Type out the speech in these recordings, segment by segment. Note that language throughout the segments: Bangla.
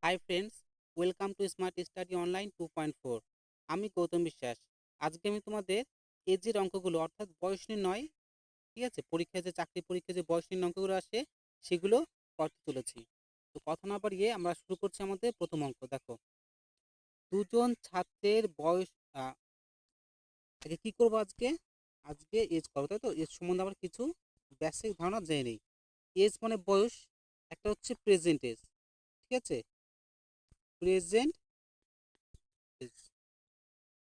Hi friends, welcome to smart study online 2.4। আমি গৌতম বিশ্বাস। আজকে আমি তোমাদের এজের অঙ্কগুলো অর্থাৎ বয়স নির্ণয়, ঠিক আছে, পরীক্ষায় যে চাকরি পরীক্ষায় যে বয়স নির্ণয় অঙ্কগুলো আসে সেগুলো করতে চলেছি। তো কথা না বাড়িয়ে আমরা শুরু করছি আমাদের প্রথম অঙ্ক। দেখো, দুজন ছাত্রের বয়স আগে কি করবো আজকে? আজকে এজ করবো, তাই তো? এজ সম্বন্ধে আবার কিছু বেসিক ধারণা জেনে নেই। এজ মানে বয়স, একটা হচ্ছে প্রেজেন্ট এজ, ঠিক আছে, প্রেজেন্ট এজ।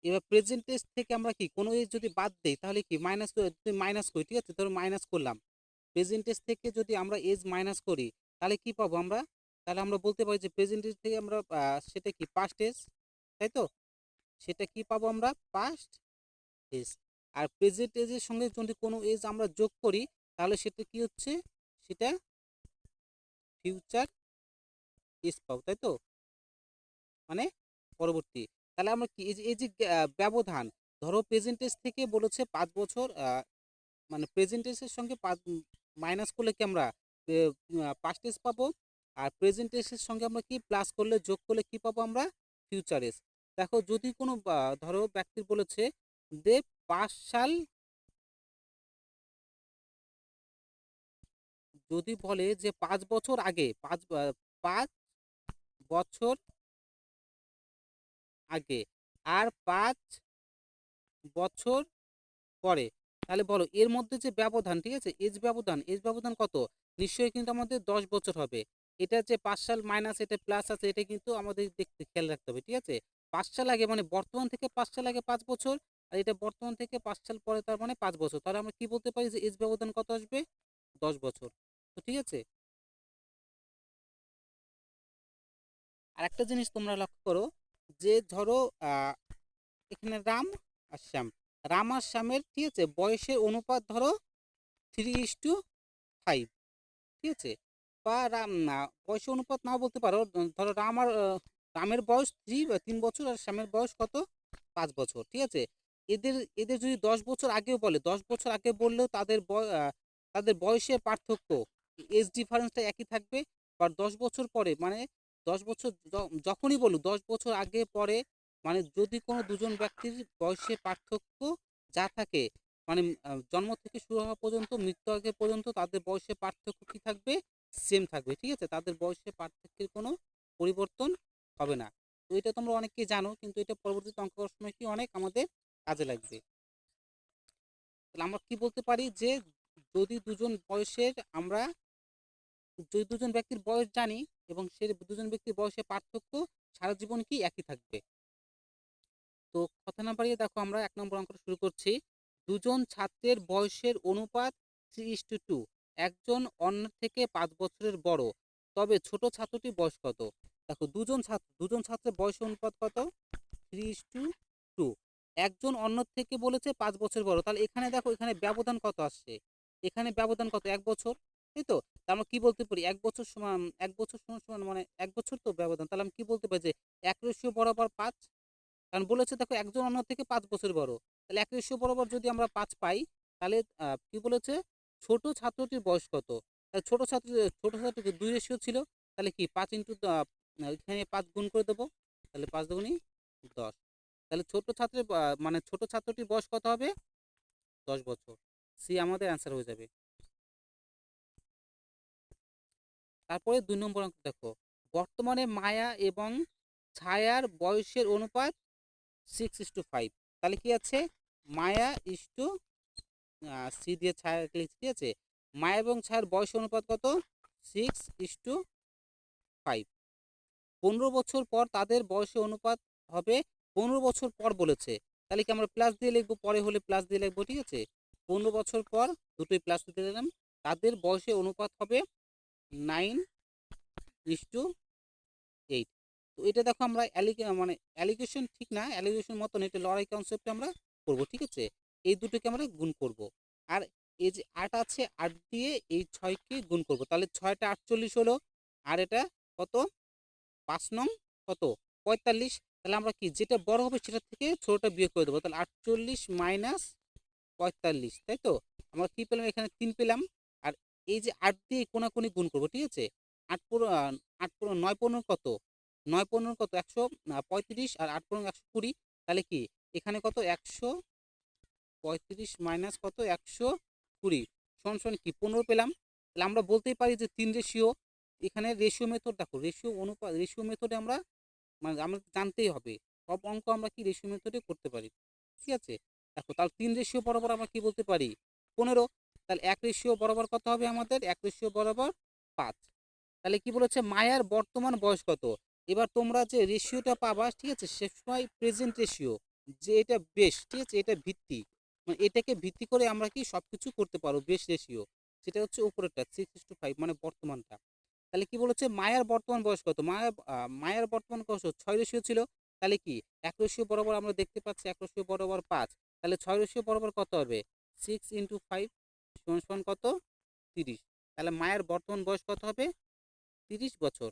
এবার প্রেজেন্ট টেন্স থেকে আমরা কি কোনো এজ যদি বাদ দেই তাহলে কি মাইনাস, যদি মাইনাস করি, ঠিক আছে, ধরো মাইনাস করলাম, প্রেজেন্ট টেন্স থেকে যদি আমরা এজ মাইনাস করি তাহলে কি পাবো আমরা? তাহলে আমরা বলতে পারি যে প্রেজেন্ট টেন্স থেকে আমরা সেটা কি পাস্ট এজ, তাই তো? সেটা কি পাবো আমরা? Past age. আর প্রেজেন্ট এজের সঙ্গে যদি কোনো এজ আমরা যোগ করি তাহলে সেটা কি হচ্ছে? সেটা ফিউচার এজ পাবো, তাই তো? মানে পরবর্তী। তাহলে আমরা কি এই যে ব্যবধান, ধরো প্রেজেন্ট টেন্স থেকে বলেছে 5 বছর, মানে প্রেজেন্ট টেন্সের সঙ্গে মাইনাস করলে কি আমরা পাস্ট টেন্স পাবো, আর প্রেজেন্ট টেন্সের সঙ্গে আমরা কি প্লাস করলে, যোগ করলে কি পাবো আমরা? Future S. দেখো, যদি কোনো ধরো ব্যক্তির বলেছে যে 5 সাল, যদি বলে যে 5 বছর আগে, 5 বছর আগে আর 5 বছর পরে, তাহলে বলো এর মধ্যে যে ব্যবধান, ঠিক আছে, এজ ব্যবধান কত? নিশ্চয়ই কিন্তু আমাদের 10 বছর হবে। এটা যে 5 সাল মাইনাস এটা প্লাস আছে, এটা কিন্তু আমাদের দেখতে খেয়াল রাখতে হবে, ঠিক আছে। 5 সাল আগে মানে বর্তমান থেকে 5 সাল আগে 5 বছর, আর এটা বর্তমান থেকে 5 সাল পরে, তার মানে 5 বছর। তাহলে আমরা কি বলতে পারি যে এজ ব্যবধান কত আসবে? 10 বছর। তো ঠিক আছে। আর একটা জিনিস তোমরা লক্ষ্য করো, যে ধরো এখানে রাম আর শ্যাম, রাম আর শ্যামের, ঠিক আছে, বয়সের অনুপাত ধরো 3:5, ঠিক আছে। বা রাম না, বয়সের অনুপাত নাও বলতে পারো, ধরো রামের বয়স 3 বছর আর শ্যামের বয়স কত? 5 বছর, ঠিক আছে। এদের এদের যদি 10 বছর আগেও বলে, 10 বছর আগে বললেও তাদের বয়সের পার্থক্য, এজ ডিফারেন্সটা একই থাকবে। বা 10 বছর পরে মানে 10 বছর যখনই বলুক, 10 বছর আগে পরে, মানে যদি কোনো দুজন ব্যক্তির বয়সের পার্থক্য যা থাকে, মানে জন্ম থেকে শুরু হওয়া পর্যন্ত মৃত্যু আগে পর্যন্ত তাদের বয়সের পার্থক্য কি থাকবে? সেম থাকবে, ঠিক আছে। তাদের বয়সের পার্থক্যের কোনো পরিবর্তন হবে না। তো এটা তোমরা অনেকেই জানো, কিন্তু এটা পরবর্তীতে অঙ্ক করার সময় কি অনেক আমাদের কাজে লাগবে। তাহলে আমরা কি বলতে পারি যে যদি দুজন বয়সের আমরা যদি দুজন ব্যক্তির বয়স জানি এবং সে দুজন ব্যক্তির বয়সের পার্থক্য সারা জীবন কি একই থাকবে। তো কথা না বাড়িয়ে দেখো, আমরা 1 নম্বর অঙ্কটা শুরু করছি। দুজন ছাত্রের বয়সের অনুপাত 3:2, একজন অন্যের থেকে 5 বছরের বড়, তবে ছোট ছাত্রটির বয়স কত? দেখো, দুজন ছাত্রের বয়সের অনুপাত কত? 3:2। একজন অন্য থেকে বলেছে 5 বছর বড়, তাহলে এখানে দেখো, এখানে ব্যবধান কত আসছে? এখানে ব্যবধান কত? 1 বছর, তাই তো? তা আমরা কি বলতে পারি? 1 বছর সমান 1 বছর সমান সমান মানে 1 বছর তো ব্যবধান, তাহলে আমি কি বলতে পারি যে 1 রেশিও বরাবর 5। কারণ বলেছে দেখো একজন অন্য থেকে 5 বছর বড়, তাহলে 1 রেশিও বরাবর যদি আমরা 5 পাই, তাহলে কি বলেছে? ছোট ছাত্রটির বয়স কত? তাহলে ছোট ছাত্রটি 2 রেশিও ছিল, তাহলে কি 5 ইন্টু, এখানে 5 গুণ করে দেবো, তাহলে 5 দুগুণী 10। তাহলে মানে ছোট ছাত্রটির বয়স কত হবে? 10 বছর। সি আমাদের অ্যান্সার হয়ে যাবে। তারপরে 2 নম্বর অঙ্ক দেখো, বর্তমানে মায়া এবং ছায়ার বয়সের অনুপাত 6:5। তাহলে কি আছে? মায়া ইস টু, সি দিয়ে ছায়া লিখছি, ঠিক আছে। মায়া এবং ছায়ার বয়স অনুপাত কত? 6:5। 15 বছর পর তাদের বয়সের অনুপাত হবে। 15 বছর পর বলেছে, তাহলে কি আমরা প্লাস দিয়ে লিখবো? পরে হলে প্লাস দিয়ে লিখবো, ঠিক আছে। 15 বছর পর দুটোই প্লাস দিতে দিলাম। তাদের বয়সের অনুপাত হবে 9:8। তো এটা দেখো, আমরা মানে অ্যালিগেশন ঠিক না, অ্যালিগেশন মতন এটা লড়াই কনসেপ্টে আমরা করবো, ঠিক আছে। এই দুটোকে আমরা গুণ করব। আর এই যে 8 আছে, 8 দিয়ে এই 6কে গুণ করব, তাহলে 6টা 48 হলো। আর এটা কত? 5 নং কত? 45। তাহলে আমরা কি যেটা বড় হবে সেটা থেকে ছোটটা বিয়োগ করে দেবো, তাহলে 48 মাইনাস 45, তাই তো? আমরা কি পেলাম? এখানে 3 পেলাম। আর এই যে 8 দিয়ে কোনাকুনি গুণ করবো, ঠিক আছে। 8 পুরো 9 15 কত? 9 15 কত 135 আর 8 15 120, তাহলে কি এখানে কত 135 মাইনাস কত 120 সমান সমান কি 15 পেলাম। তাহলে আমরা বলতেই পারি যে 3 রেশিও। এখানে রেশিও মেথড দেখো, রেশিও অনুপাত, রেশিও মেথডে আমরা মানে আমরা জানতেই হবে, সব অঙ্ক আমরা কি রেশিও মেথডে করতে পারি। ঠিক আছে, দেখো তাহলে 3 রেশিও বরাবর আমরা কি বলতে পারি 15। তাহলে 1 রেশিও বরাবর কত হবে আমাদের, 1 রেশিও বরাবর 5। তাহলে কি বলেছে মায়ার বর্তমান বয়স কত। এবার তোমরা যে রেশিওটা পাবা, ঠিক আছে, সবসময় প্রেজেন্ট রেশিও, যে এটা বেশ, ঠিক আছে, এটা ভিত্তি, মানে এটাকে ভিত্তি করে আমরা কি সবকিছু করতে পারবো। বেশ রেশিও সেটা হচ্ছে উপরেরটা 6:5 মানে বর্তমানটা। তাহলে কি বলেছে মায়ার বর্তমান বয়স কত, মায়ার বর্তমান বয়স 6 রেশিও ছিল। তাহলে কি 1 রেশিও বরাবর আমরা দেখতে পাচ্ছি 1 রেশিও বরাবর 5। তাহলে 6 রেশিও বরাবর কত হবে 6 × 5 সমান সমান কত 30। তাহলে মায়ের বর্তমান বয়স কত হবে 30 বছর।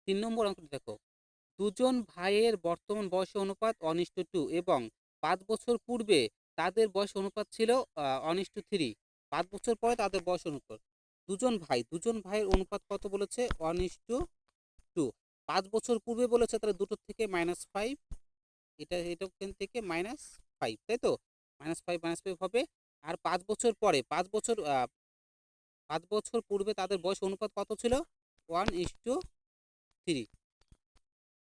3 নম্বর অঙ্কটি দেখো, দুজন ভাইয়ের বর্তমান বয়স অনুপাত 1:2 এবং 5 বছর পূর্বে তাদের বয়স অনুপাত ছিল 1:3। 5 বছর পরে তাদের বয়স অনুপাত, দুজন ভাইয়ের অনুপাত কত বলেছে 1:2। 5 বছর পূর্বে বলেছে, তাহলে দুটোর থেকে -5, এটা ওখান থেকে -5, তাই তো, -5 হবে। আর 5 বছর পরে 5 বছর পূর্বে তাদের বয়স অনুপাত কত ছিল 1:3।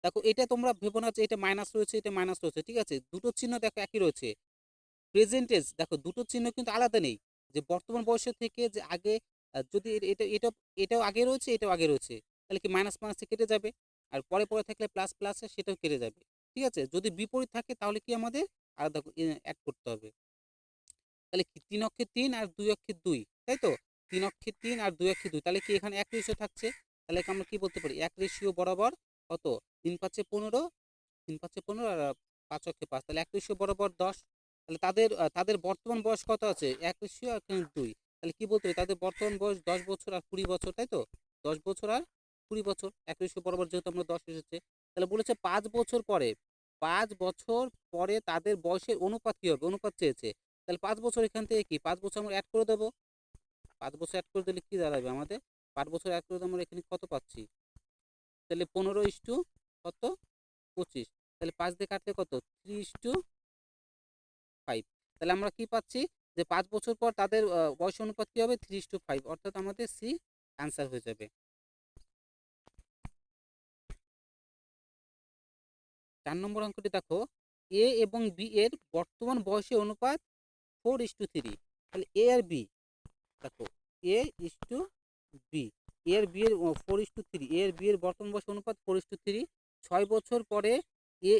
দেখো এটা তোমরা ভেবো না যে এটা মাইনাস রয়েছে, এটা মাইনাস রয়েছে, ঠিক আছে, দুটো চিহ্ন দেখো একই রয়েছে। প্রেজেন্টেজ দেখো দুটো চিহ্ন কিন্তু আলাদা নেই, যে বর্তমান বয়সের থেকে যে আগে, যদি এটাও আগে রয়েছে, এটাও আগে রয়েছে, তাহলে কি মাইনাস মাইনাসে কেটে যাবে। আর পরে পরে থাকলে প্লাস প্লাসে সেটাও কেটে যাবে। ঠিক আছে, যদি বিপরীত থাকে তাহলে কি আমাদের আলাদা অ্যাড করতে হবে। তাহলে কি 3 অক্ষে 3 আর 2 অক্ষে 2, তাই তো, 3 অক্ষে 3 আর 2 অক্ষে 2, তাহলে কি এখানে 1 রেশিও থাকছে। তাহলে আমরা কি বলতে পারি 1 রেশিও বরাবর কত 3 5 15, 3 5 15 আর 5 অক্ষে 5, তাহলে 1 রেশিও বরাবর 10। তাহলে তাদের বর্তমান বয়স কত আছে 1 রেশিও আর এখানে 2, তাহলে কি বলতে পারি তাদের বর্তমান বয়স 10 বছর আর 20 বছর, তাই তো, 10 বছর আর 20 বছর। 1 রেশিও বরাবর যেহেতু আমরা 10 এসেছে, তাহলে বলেছে 5 বছর পরে তাদের বয়সের অনুপাত কি হবে, অনুপাত চেয়েছে। তাহলে 5 বছর এখান থেকে কি 5 বছর আমরা অ্যাড করে দেবো। 5 বছর অ্যাড করে দিলে কি দাঁড়াবে আমাদের, 5 বছর অ্যাড করে আমরা এখানে কত পাচ্ছি, তাহলে 15 কত 25। তাহলে 5 দিয়ে কাটলে কত 3:5। তাহলে আমরা কি পাচ্ছি যে 5 বছর পর তাদের বয়স অনুপাত কি হবে 3:5, অর্থাৎ আমাদের সি অ্যান্সার হয়ে যাবে। 4 নম্বর অঙ্কটি দেখো, এ এবং বি এর বর্তমান বয়সের অনুপাত 4:3। তাহলে এ আর বি দেখো, A/B, এর 4:3, এর বর্তমান বয়স অনুপাত 4:3। 6 বছর পরে এ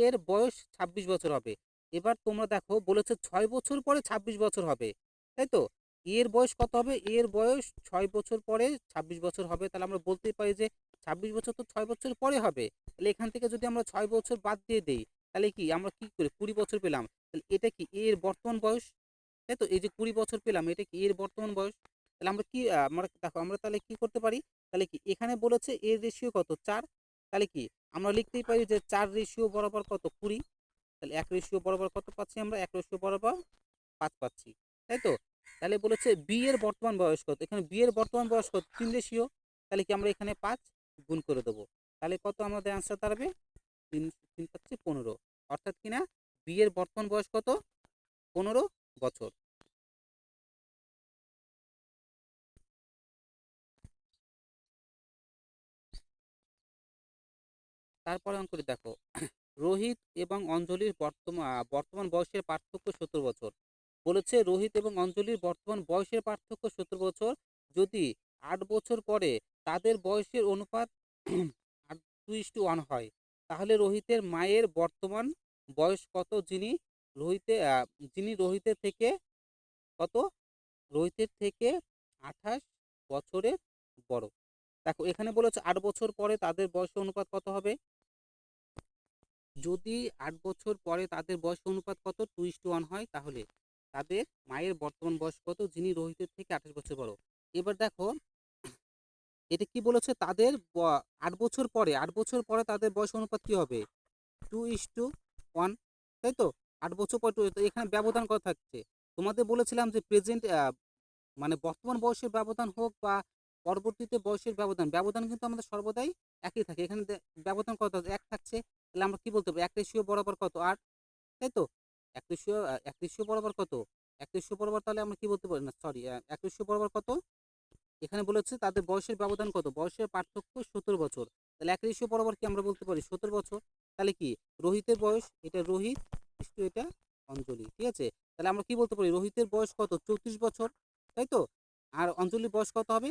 এর বয়স 26 বছর হবে। এবার তোমরা দেখো বলেছে 6 বছর পরে 26 বছর হবে, তাই তো, এর বয়স কত হবে, এর বয়স 6 বছর পরে 26 বছর হবে। তাহলে আমরা বলতেই পারি যে 26 বছর তো 6 বছর পরে হবে। তাহলে এখান থেকে যদি আমরা 6 বছর বাদ দিয়ে দিই, তাহলে কি আমরা কি করে 20 বছর পেলাম। তাহলে এটা কি এর বর্তমান বয়স, তাই তো, এই যে 20 বছর পেলাম এটা কি এর বর্তমান বয়স। তাহলে আমরা কি আমরা দেখো আমরা তাহলে কি করতে পারি, তাহলে কি এখানে বলেছে এর রেশিও কত 4, তাহলে কি আমরা লিখতেই পারি যে 4 রেশিও বরাবর কত 20। তাহলে 1 রেশিও বরাবর কত পাচ্ছি আমরা 1 রেশিও বরাবর 5 পাচ্ছি, তাই তো। তাহলে বলেছে বি এর বর্তমান বয়স কত, এখানে বি এর বর্তমান বয়স কত 3 রেশিও, তাহলে কি আমরা এখানে 5 গুণ করে দেবো। তাহলে কত আমাদের অ্যান্সার দাঁড়াবে 3 3 পাচ্ছি 15, অর্থাৎ কিনা বি এর বর্তমান বয়স কত 15 বছর। তারপরে অঙ্কটি দেখো, রোহিত এবং অঞ্জলির বর্তমান বয়সের পার্থক্য 70 বছর। বলেছে রোহিত এবং অঞ্জলির বর্তমান বয়সের পার্থক্য 70 বছর। যদি 8 বছর পরে তাদের বয়সের অনুপাত 2:1 হয়, তাহলে রোহিতের মায়ের বর্তমান বয়স কত, যিনি রোহিতের থেকে কত, রোহিতের থেকে 28 বছরের বড়। দেখো এখানে বলেছে 8 বছর পরে তাদের বয়সের অনুপাত কত হবে। যদি 8 বছর পরে তাদের বয়স অনুপাত কত 2:1 হয়, তাহলে তাদের মায়ের বর্তমান বয়স কত, যিনি রোহিতের থেকে 28 বছর বড়। এবার দেখো এটা কি বলেছে, তাদের 8 বছর পরে তাদের বয়স অনুপাত কি হবে 2:1, তাই তো। 8 বছর পর এখানে ব্যবধান কত থাকছে তোমাদের বলেছিলাম যে প্রেজেন্ট মানে বর্তমান বয়সের ব্যবধান হোক বা পরবর্তীতে বয়সের ব্যবধান, ব্যবধান কিন্তু আমাদের সর্বদাই একই থাকে। এখানে ব্যবধান কত আছে? এক থাকছে। তাহলে আমরা কি বলতে পারি? এক রেশিও বরাবর কত? ৮, তাই তো? এক রেশিও বরাবর কত? এক রেশিও বরাবর, তাহলে আমরা কি বলতে পারি? না সরি, এক রেশিও বরাবর কত? এখানে বলেছে তাদের বয়সের ব্যবধান কত? বয়সের পার্থক্য 17 বছর। তাহলে এক রেশিও বরাবর কি আমরা বলতে পারি? 17 বছর। তাহলে কি রোহিতের বয়স, এটা রোহিত, এটা অঞ্জলি, ঠিক আছে? তাহলে আমরা কি বলতে পারি? রোহিতের বয়স কত? 34 বছর, তাই তো? আর অঞ্জলির বয়স কত হবে?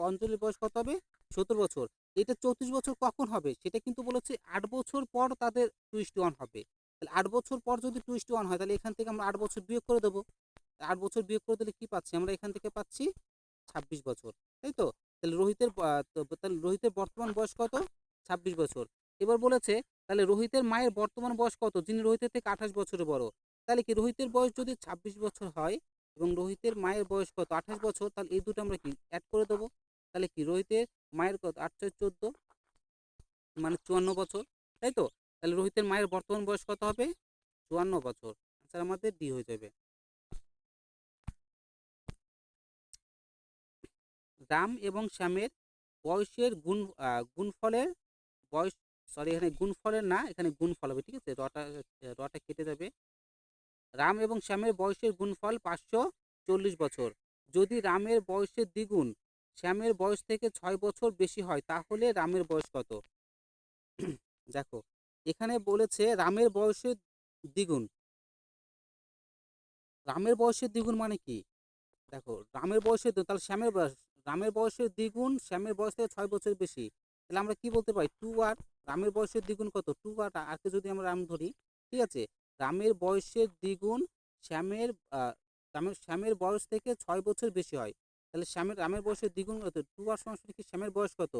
অঞ্জলির বয়স কত হবে? 17 বছর। এটা 34 বছর কখন হবে সেটা কিন্তু বলেছে 8 বছর পর তাদের 2:1 হবে। তাহলে 8 বছর পর যদি 2:1 হয়, তাহলে এখান থেকে আমরা 8 বছর বিয়োগ করে দেবো। 8 বছর বিয়োগ করে দিলে কি পাচ্ছি আমরা? এখান থেকে পাচ্ছি 26 বছর, তাই তো? তাহলে তাহলে রোহিতের বর্তমান বয়স কত? 26 বছর। এবার বলেছে তাহলে রোহিতের মায়ের বর্তমান বয়স কত, যিনি রোহিতের থেকে 28 বছরের বড়? তাহলে কি রোহিতের বয়স যদি 26 বছর হয় এবং রোহিতের মায়ের বয়স কত? 28 বছর, তাহলে এই দুটো আমরা কি অ্যাড করে দেবো? তাহলে কি রোহিতের মায়ের কত? 8 × 4 = 14, মানে 54 বছর, তাই তো? তাহলে রোহিতের মায়ের বর্তমান বয়স কত হবে? 54 বছর। আনসার আমাদের ডি হয়ে যাবে। রাম এবং শ্যামের বয়সের গুণফলের বয়স, সরি এখানে গুণফলের না, এখানে গুণফল হবে, ঠিক আছে? রটা কেটে যাবে। রাম এবং শ্যামের বয়সের গুণফল 540 বছর। যদি রামের বয়সের দ্বিগুণ শ্যামের বয়স থেকে 6 বছর বেশি হয়, তাহলে রামের বয়স কত? দেখো, এখানে বলেছে রামের বয়সের দ্বিগুণ। রামের বয়সের দ্বিগুণ মানে কি? দেখো, তাহলে রামের বয়সের দ্বিগুণ শ্যামের বয়স থেকে 6 বছর বেশি। তাহলে আমরা কি বলতে পারি? 2r। রামের বয়সের দ্বিগুণ কত? 2r। আরকে যদি আমরা রাম ধরি, ঠিক আছে? রামের বয়সের দ্বিগুণ শ্যামের শ্যামের বয়স থেকে 6 বছর বেশি হয়। তাহলে রামের বয়সের দ্বিগুণ কত? 2r সমান কি? শ্যামের বয়স কত?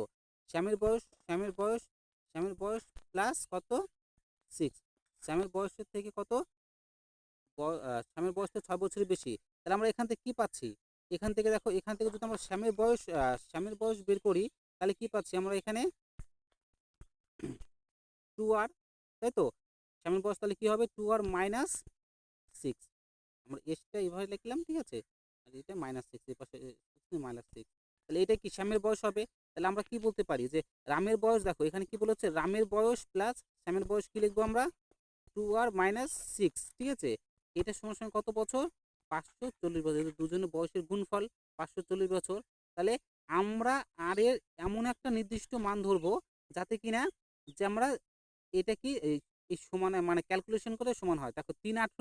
শ্যামের বয়স প্লাস কত? 6। শ্যামের বয়সের থেকে কত? শ্যামের বয়স থেকে 6 বছরের বেশি। তাহলে আমরা এখান থেকে কি পাচ্ছি? এখান থেকে দেখো, এখান থেকে যদি আমরা শ্যামের বয়স বের করি, তাহলে কি পাচ্ছি আমরা এখানে? 2r, তাই তো? শ্যামের বয়স তাহলে কি হবে? 2r minus 6। আমরা এসটা এইভাবে লিখলাম, ঠিক আছে? আর এটা -6, এই পাশে -6। তাহলে এটা কি শ্যামের বয়স হবে? তাহলে আমরা কি বলতে পারি যে রামের বয়স, দেখো এখানে কি বলেছে? রামের বয়স প্লাস শ্যামের বয়স কি লিখবো আমরা? 2r মাইনাস 6, ঠিক আছে? এটা সমান সমান কত বছর? 540 বছর। দুজনের বয়সের গুণফল 540 বছর। তাহলে আমরা আর এর এমন একটা নির্দিষ্ট মান ধরবো যাতে কিনা যে আমরা এটা কি এই সমানে মানে ক্যালকুলেশন করে সমান হয়। দেখো 3 × 8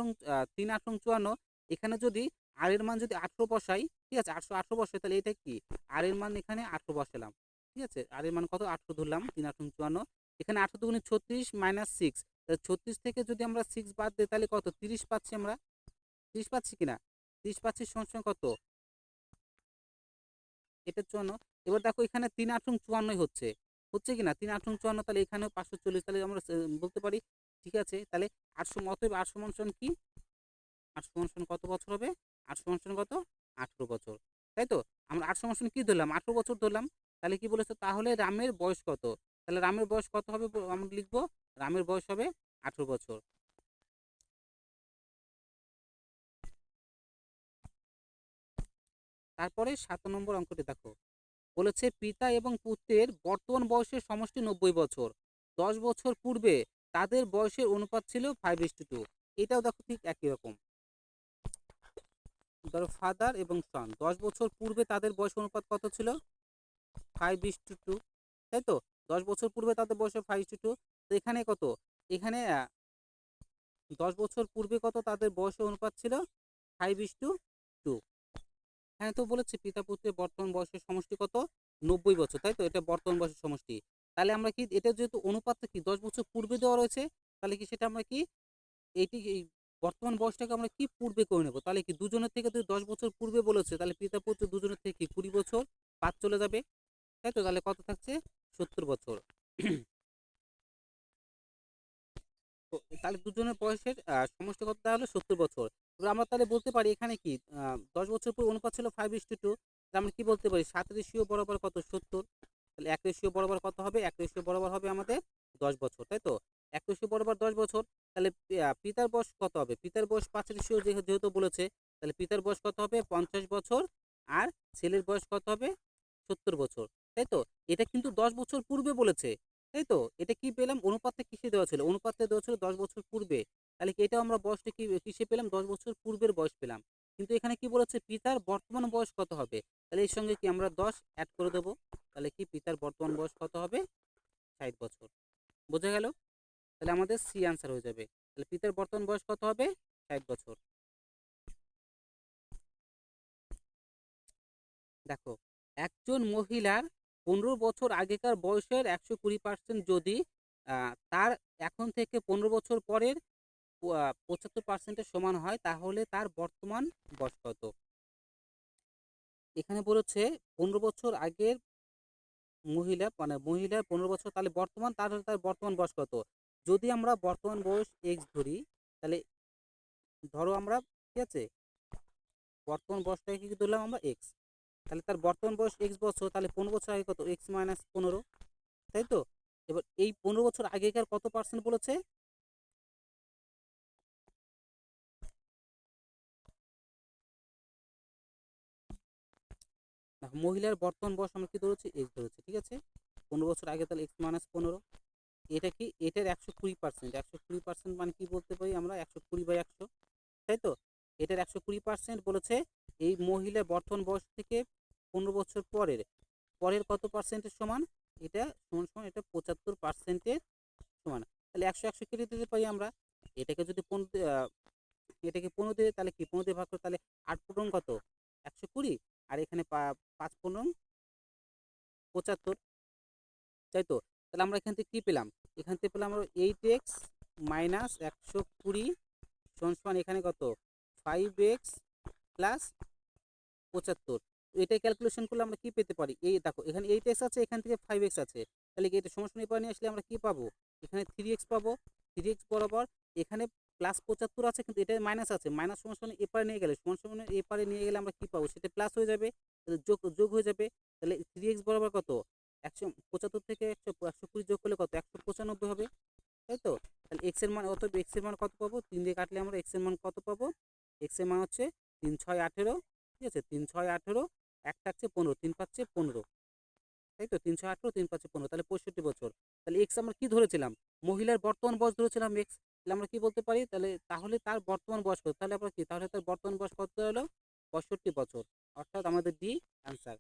= 54। এখানে যদি আর এর মান যদি 18 বসাই, ঠিক আছে? 818 বসাই, তাহলে এটা কি আর এর মান এখানে 18 বসালাম, ঠিক আছে? আর এর মান কত? 18 ধরলাম। 3 × 8 = 54। এখানে 18 দুগুণে 36 মাইনাস 6। 36 থেকে যদি আমরা 6 বাদ দিই, তাহলে কত? 30 পাচ্ছি আমরা। 30 পাচ্ছি কিনা? 30 পাচ্ছি, সমান সমান কত? এটা 54। এবার দেখো এখানে 3 × 8 = 54 হচ্ছে, হচ্ছে কিনা? 3 × 8 = 54, তাহলে এখানেও 540। তাহলে আমরা বলতে পারি, ঠিক আছে? তাহলে 800, অতএব 8 সমান সমান কি? 8 সমান সমান কত বছর হবে? 8 সমান সমান কত? 18 বছর, তাই তো? আমরা 8 সমান সমান কি ধরলাম? 18 বছর ধরলাম। তাহলে কি বলেছে? তাহলে রামের বয়স কত? তাহলে রামের বয়স কত হবে? আমরা লিখবো রামের বয়স হবে 18 বছর। তারপরে 7 নম্বর অঙ্কটি দেখো, বলেছে পিতা এবং পুত্রের বর্তমান বয়সের সমষ্টি 90 বছর। 10 বছর পূর্বে তাদের বয়সের অনুপাত ছিল 5:2। এটাও দেখো ঠিক একই রকম। ধরো ফাদার এবং সন, 10 বছর পূর্বে তাদের বয়স অনুপাত কত ছিল? 5:2, তাই তো? 10 বছর পূর্বে তাদের বয়স 5:2। তো এখানে কত? এখানে 10 বছর পূর্বে কত তাদের বয়সের অনুপাত ছিল? 5:2। হ্যাঁ, তো বলেছে পিতা পুত্রের বর্তমান বয়সের সমষ্টি কত? 90 বছর, তাই তো? এটা বর্তমান বয়সের সমষ্টি। তাহলে আমরা কি এটা যেহেতু অনুপাতটা কি 10 বছর পূর্বে দেওয়া রয়েছে, তাহলে কি সেটা আমরা কি এই বর্তমান বয়সটাকে আমরা কি পূর্বে করে নেবো? তাহলে কি দুজনের থেকে যদি 10 বছর পূর্বে বলেছে, তাহলে পিতা পুত্র দুজনের থেকে কি 20 বছর বাদ চলে যাবে, তাই তো? তাহলে কত থাকছে? 70 বছর। তো তাহলে দুজনের বয়সের সমষ্টি কত হলো? 70 বছর। এবার আমরা তাহলে বলতে পারি এখানে কি 10 বছর পর অনুপাত ছিল 5:2। আমরা কি বলতে পারি? 7 রেশিও বরাবর কত? 70। তাহলে 1 রেশিও বরাবর কত হবে? 1 রেশিও বরাবর হবে আমাদের 10 বছর, তাই তো? 1 রেশিও বরাবর 10 বছর। তাহলে পিতার বয়স কত হবে? পিতার বয়স 5 রেশিও যেহেতু বলেছে, তাহলে পিতার বয়স কত হবে 50 বছর, আর ছেলের বয়স কত হবে 70 বছর, তাই তো। এটা কিন্তু 10 বছর পূর্বে বলেছে, তাই তো। এটা কি পেলাম, অনুপাতটা কিসে দেওয়া ছিল, অনুপাতটা দেওয়া ছিল 10 বছর পূর্বে। তাহলে কি এটা আমরা বয়সটা কি কিসে পেলাম, 10 বছর পূর্বের বয়স পেলাম। কিন্তু এখানে কি বলেছে, পিতার বর্তমান বয়স কত হবে। তাহলে এর সঙ্গে কি আমরা 10 অ্যাড করে দেবো। তাহলে কি পিতার বর্তমান বয়স কত হবে 60 বছর। বোঝা গেল। তাহলে আমাদের সি আনসার হয়ে যাবে। তাহলে পিতার বর্তমান বয়স কত হবে 60 বছর। দেখো, একজন মহিলার 15 বছর আগেকার বয়সের 120% যদি তার এখন থেকে 15 বছর পরের 75%-এর সমান হয়, তাহলে তার বর্তমান বয়স কত। এখানে বলেছে 15 বছর আগের মহিলা, মানে মহিলার 15 বছর, তাহলে বর্তমান তার বর্তমান বয়স কত। যদি আমরা বর্তমান বয়স এক্স ধরি, তাহলে ধরো আমরা, ঠিক আছে, বর্তমান বয়সটাকে কি ধরলাম আমরা এক্স। তাহলে তার বর্তমান বয়স এক্স বছর, তাহলে 15 বছর আগে কত, এক্স মাইনাস 15, তাই তো। এবার এই 15 বছর আগেকার কত পার্সেন্ট বলেছে, দেখো মহিলার বর্তমান বয়স আমরা কি ধরেছি, এক্স ধরেছি, ঠিক আছে। 15 বছর আগে, তাহলে এক্স মাইনাস 15। এটা কি, এটার 120%, 120% মানে কি বলতে পারি আমরা, 120/100, তাই তো। এটার 120% বলেছে এই মহিলার বর্তমান বয়স থেকে 15 বছর পরের পরের কত পার্সেন্টের সমান, এটা সমান সমান এটা 75%-এর সমান। তাহলে 100 কেটে দিতে পারি আমরা। এটাকে যদি 15, এটাকে 15 দিয়ে, তাহলে কি 15 দিয়ে ভাগ করে, তাহলে 8 পূরণ কত 120, আর এখানে 5 পূরণ 75, তাই তো। তাহলে আমরা এখান থেকে কি পেলাম, এখান থেকে পেলাম আমরা 8x মাইনাস 120 সমান সমান এখানে কত 5x প্লাস 75। এটা ক্যালকুলেশন করলে আমরা কি পেতে পারি, এই দেখো এখানে 8x আছে, এখান থেকে 5x আছে, তাহলে কি এটা সমান সমান এপারে নিয়ে আসলে আমরা কি পাবো, এখানে 3x পাবো। 3x বরাবর এখানে প্লাস 75 আছে, কিন্তু এটা মাইনাস আছে, মাইনাস সমান সমান এপারে নিয়ে গেলে, সমান সমান এপারে নিয়ে গেলে আমরা কি পাবো, সেটা প্লাস হয়ে যাবে, যোগ যোগ হয়ে যাবে। তাহলে 3x বরাবর কত 175 থেকে 120 যোগ করলে কত 195 হবে, তাই তো। তাহলে এক্স এর মান, অতএব এক্স এর মান কত পাবো, 3 দিয়ে কাটলে আমরা এক্স এর মান কত পাবো, এক্স এর মান হচ্ছে 3 6 18, ঠিক আছে। 3 6 18, এক থাকছে 15, 3 পাচ্ছে 15, তাই তো। 3 6 18, 3 পাচ্ছে 15, তাহলে 65 বছর। তাহলে এক্স আমরা কি ধরেছিলাম, মহিলার বর্তমান বয়স ধরেছিলাম এক্স। তাহলে আমরা কি বলতে পারি, তাহলে তার বর্তমান বয়স কত, তাহলে আমরা কি, তাহলে তার বর্তমান বয়স কত হলো 65 বছর, অর্থাৎ আমাদের ডি অ্যান্সার।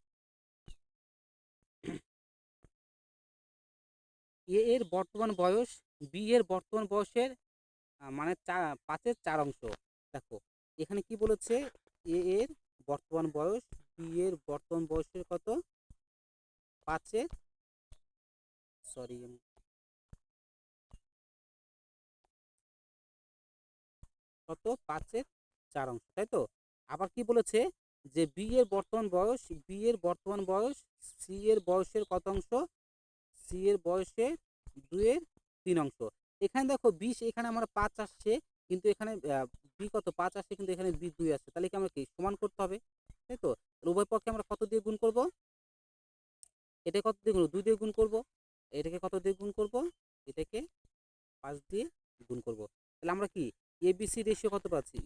এ এর বর্তমান বয়স বি এর বর্তমান বয়সের মানে 5/4 দেখো এখানে কি বলেছে, এ এর বর্তমান বয়স বি এর বর্তমান বয়সের কত 5 সরি কত 5/4, তাই তো। আবার কি বলেছে, যে বি এর বর্তমান বয়স সি এর বয়সের কত অংশ, সি এর বয়সের 2/3। এখানে দেখো 20, এখানে আমার 5 আসছে, কিন্তু এখানে বি কত 5 আসছে, কিন্তু এখানে বি 2 আসছে, তাহলে কি আমরা কি সমান করতে হবে, তাই তো। উভয় পক্ষে আমরা কত দিয়ে গুণ করব, এটা কত দিয়ে গুণ 2 দিয়ে গুণ করব, এটাকে কত দিয়ে গুণ করব, এটাকে 5 দিয়ে গুণ করব। তাহলে আমরা কি এবিসি রেশিও কত পাচ্ছি,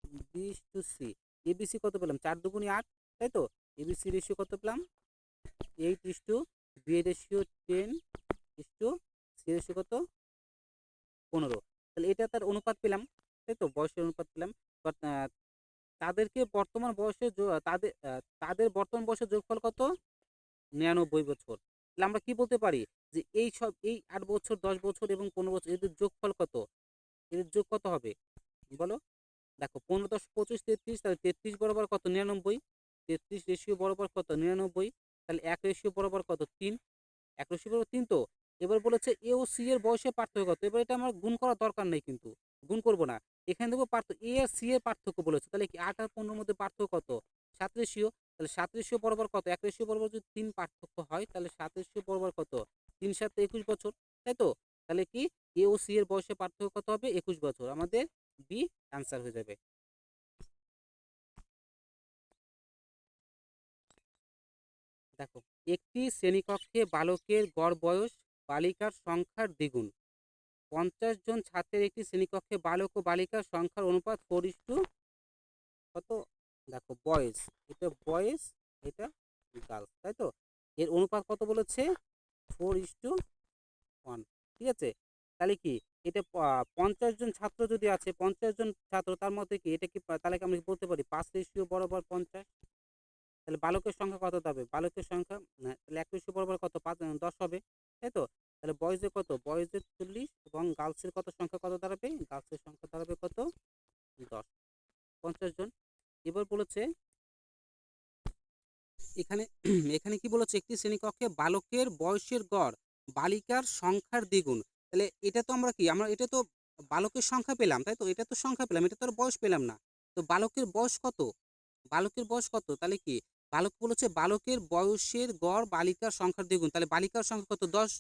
A:B:C, এবিসি কত পেলাম 4 2 8, তাই তো। এবিসি রেশিও কত পেলাম 8, বি রেশিও 10, সি রেশিও কত 15। তাহলে এটা তার অনুপাত পেলাম, তাই তো, বয়সের অনুপাত পেলাম। বাট তাদেরকে বর্তমান বয়সে তাদের বর্তমান বয়সের যোগফল কত 99 বছর। তাহলে আমরা কি বলতে পারি, যে এই 8 বছর 10 বছর এবং 15 বছর এদের যোগফল কত, এদের যোগ কত হবে বলো। দেখো 15 10 25 33, তাহলে 33 বরাবর কত 99, 33 রেশিও বরাবর কত 99, তাহলে 1 রেশিও বরাবর কত 3, 1 রেশিও বরাবর 3 তো। এবার বলেছে এ ও সি এর বয়সের পার্থক্য কত, এবার এটা আমার গুণ করার দরকার নেই, কিন্তু গুণ করব না। এখানে দেখবো পার্থক্য, এ আর সি এর পার্থক্য বলেছে, তাহলে কি 8 আর 15 মধ্যে পার্থক্য কত 7 রেশিও, তাহলে 7 রেশিও বরাবর কত 1 রেশিও বরাবর যদি 3 পার্থক্য হয়, তাহলে 7 রেশিও বরাবর কত 3 7 21 বছর, তাই তো। তাহলে কি এ ও সি এর বয়সের পার্থক্য কত হবে 21 বছর, আমাদের বি অ্যান্সার হয়ে যাবে। দেখো, একটি শ্রেণীকক্ষে বালকের গড় বয়স বালিকার সংখ্যার দ্বিগুণ। 50 জন ছাত্রের একটি শ্রেণীকক্ষে বালক ও বালিকার সংখ্যার অনুপাত 4:2 কত, দেখো বয়েজ, এটা বয়েজ, এটা গার্লস, তাই তো? এর অনুপাত কত বলেছে? 4:1। ঠিক আছে, তাহলে কি এটা 50 জন ছাত্র যদি আছে, 50 জন ছাত্র, তার মধ্যে কি এটা কি তাহলে কি আমরা বলতে পারি 5:বরাবর 50? তাহলে বালকের সংখ্যা কত হবে? বালকের সংখ্যা না, তাহলে 1:বরাবর কত 10 হবে, তাই তো? তাহলে বয়েজের কত? বয়েজের 40 এবং গার্লসের কত সংখ্যা কত দাঁড়াবে? গার্লসের সংখ্যা দাঁড়াবে কত? 10। 50 জন। এবার বলেছে এখানে এখানে কি বলেছে? একটি শ্রেণীকক্ষে বালকের বয়সের গড় বালিকার সংখ্যার দ্বিগুণ। তাহলে এটা তো আমরা কি, আমরা এটা তো বালকের সংখ্যা পেলাম, তাই তো? এটা তো সংখ্যা পেলাম, এটা তো আর বয়স পেলাম না। তো বালকের বয়স কত? বালকের বয়স কত? তাহলে কি বালক বলেছে বালকের বয়সের গড় বালিকার সংখ্যার দ্বিগুণ, তাহলে বালিকার সংখ্যা কত? 10।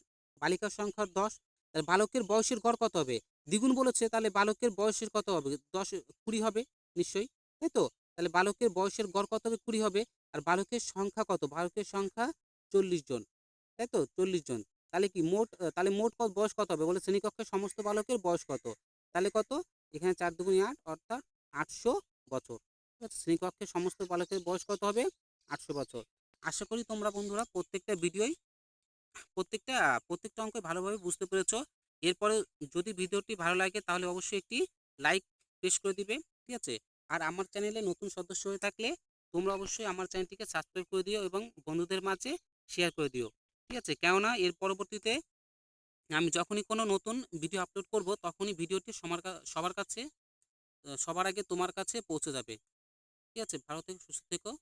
বালিকার সংখ্যা 10, তাহলে বালকের বয়সের গড় কত হবে? দ্বিগুণ বলেছে, তাহলে বালকের বয়সের কত হবে? 10, 20 হবে নিশ্চয়ই, তাই তো? তাহলে বালকের বয়সের গড় কত হবে? 20 হবে। আর বালকের সংখ্যা কত? বালকের সংখ্যা 40 জন, তাই তো? 40 জন। তাহলে কি মোট তাহলে মোট বয়স কত হবে? বলে শ্রেণীকক্ষের সমস্ত বালকের বয়স কত? তাহলে কত? এখানে 4 দুগুণে 8, অর্থাৎ 800 বছর। ঠিক আছে, শ্রেণীকক্ষের সমস্ত বালকের বয়স কত হবে? 800 বছর। আশা করি তোমরা বন্ধুরা প্রত্যেকটা ভিডিওই প্রত্যেকটা প্রত্যেকটা অঙ্ক ভালোভাবে বুঝতে পেরেছো। এরপরে যদি ভিডিওটি ভালো লাগে তাহলে অবশ্যই একটি লাইক প্রেস করে দিবে, ঠিক আছে? আর আমার চ্যানেলে নতুন সদস্য হয়ে থাকলে তোমরা অবশ্যই আমার চ্যানেলটিকে সাবস্ক্রাইব করে দিও এবং বন্ধুদের মাঝে শেয়ার করে দিও, ঠিক আছে? কেননা এর পরবর্তীতে আমি যখনই কোনো নতুন ভিডিও আপলোড করব তখনই ভিডিওটি সবার কাছে সবার আগে তোমার কাছে পৌঁছে যাবে। ঠিক আছে, ভালো থেকো, সুস্থ থেকো।